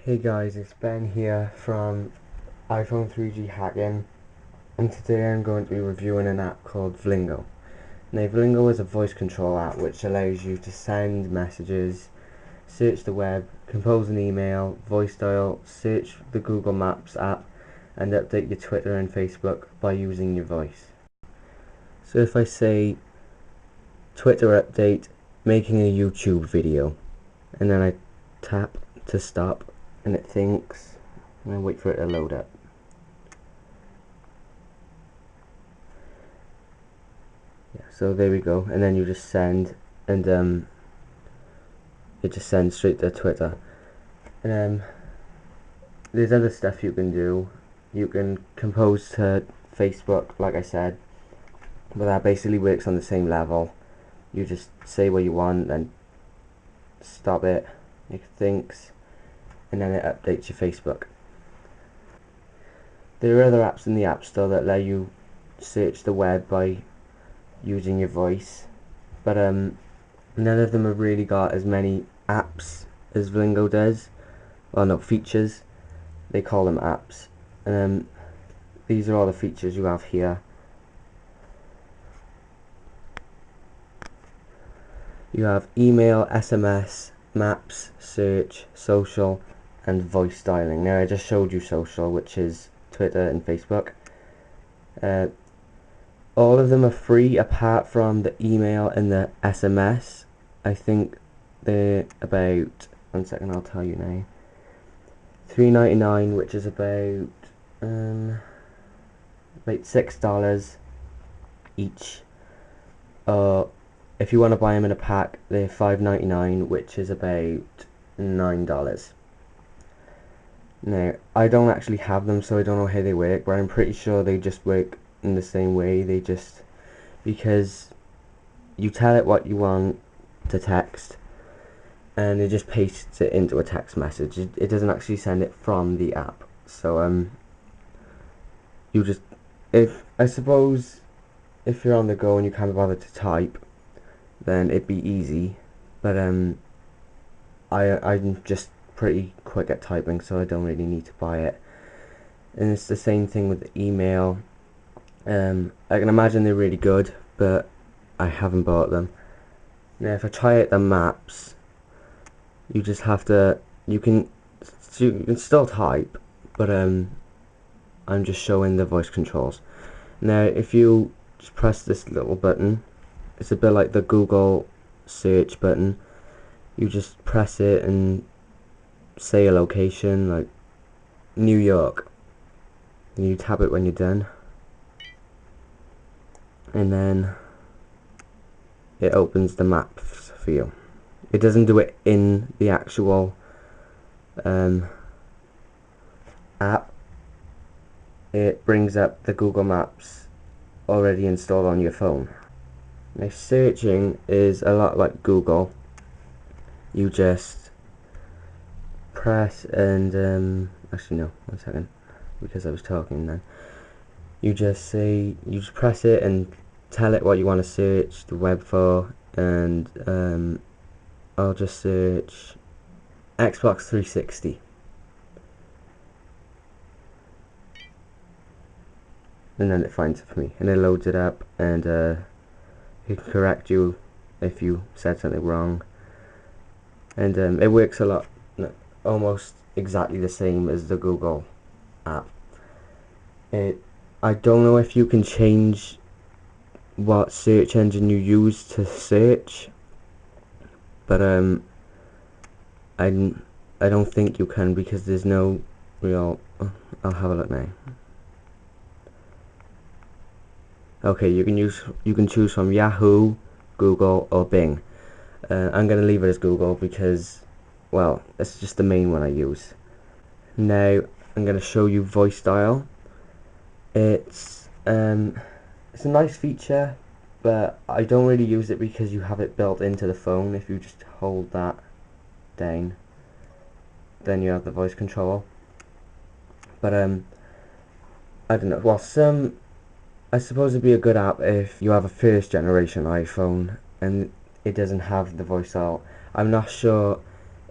Hey guys, it's Ben here from iPhone 3G Hacking, and today I'm going to be reviewing an app called Vlingo. Now, Vlingo is a voice control app which allows you to send messages, search the web, compose an email, voice dial, search the Google Maps app, and update your Twitter and Facebook by using your voice. So if I say Twitter update, making a YouTube video, and then I tap to stop, and it thinks, and I wait for it to load up. Yeah, so there we go, and then you just send, and it just sends straight to Twitter. And there's other stuff you can do. You can compose to Facebook, like I said, but that basically works on the same level. You just say what you want, then stop it, it thinks, and then it updates your Facebook. There are other apps in the App Store that let you search the web by using your voice, but none of them have really got as many apps as Vlingo does. Well, no, features. They call them apps. And these are all the features you have here. You have email, SMS, maps, search, social, and voice dialing. Now I just showed you social, which is Twitter and Facebook. All of them are free apart from the email and the SMS. I think they're about, 1 second, I'll tell you now, $3.99, which is about $6 each. If you want to buy them in a pack, they're $5.99, which is about $9. Now, I don't actually have them, so I don't know how they work, but I'm pretty sure they just work in the same way. They just, because you tell it what you want to text, and it just pastes it into a text message. It doesn't actually send it from the app. So you just, I suppose if you're on the go and you can't be bothered to type, then it'd be easy. But I'm just pretty quick at typing, so I don't really need to buy it. And it's the same thing with the email. I can imagine they're really good, but I haven't bought them. Now if I try out the maps, you just have to, you can still type, but I'm just showing the voice controls. Now if you just press this little button, it's a bit like the Google search button. You just press it and say a location, like New York, and you tap it when you're done, and then it opens the maps for you. It doesn't do it in the actual app. It brings up the Google Maps already installed on your phone. Now searching is a lot like Google. You just press and actually no, 1 second, because I was talking then. You just press it and tell it what you want to search the web for, and I'll just search Xbox 360, and then it finds it for me, and it loads it up, and it can correct you if you said something wrong, and it works a lot, almost exactly the same as the Google app. I don't know if you can change what search engine you use to search, but I don't think you can, because there's no real, I'll have a look now. Okay, you can choose from Yahoo, Google, or Bing. I'm gonna leave it as Google because, well, it's just the main one I use. Now I'm gonna show you voice dial. It's a nice feature, but I don't really use it because you have it built into the phone. If you just hold that down, then you have the voice control. But I don't know. Well, I suppose it'd be a good app if you have a first generation iPhone and it doesn't have the voice dial. I'm not sure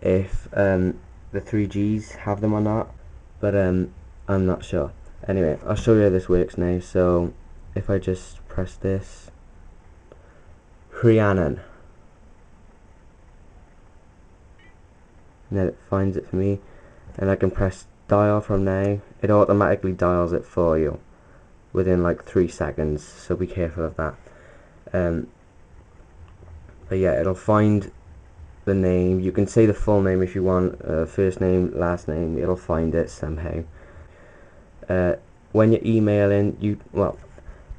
if the 3Gs have them or not, but I'm not sure. Anyway, I'll show you how this works now. So if I just press this, Rhiannon, and then it finds it for me, and I can press dial from now. It automatically dials it for you within like 3 seconds, so be careful of that. But yeah, it'll find the name. You can say the full name if you want, first name, last name. It'll find it somehow. When you're emailing,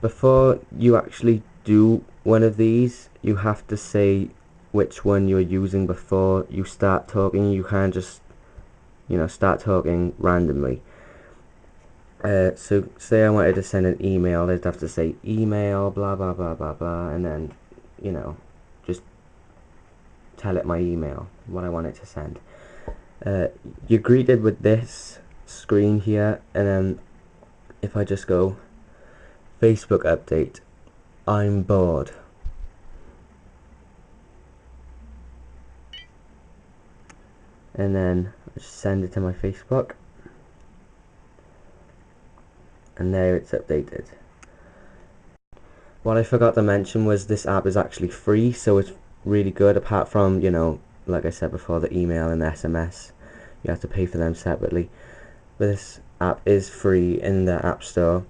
before you actually do one of these, you have to say which one you're using before you start talking. You can't just, start talking randomly. So say I wanted to send an email, I'd have to say email blah blah blah blah blah, and then just tell it my email, what I want it to send. You're greeted with this screen here, and then if I just go Facebook update, I'm bored, and then I just send it to my Facebook, and there it's updated. What I forgot to mention was this app is actually free, so it's really good, apart from, like I said before, the email and the SMS. You have to pay for them separately. But this app is free in the App Store.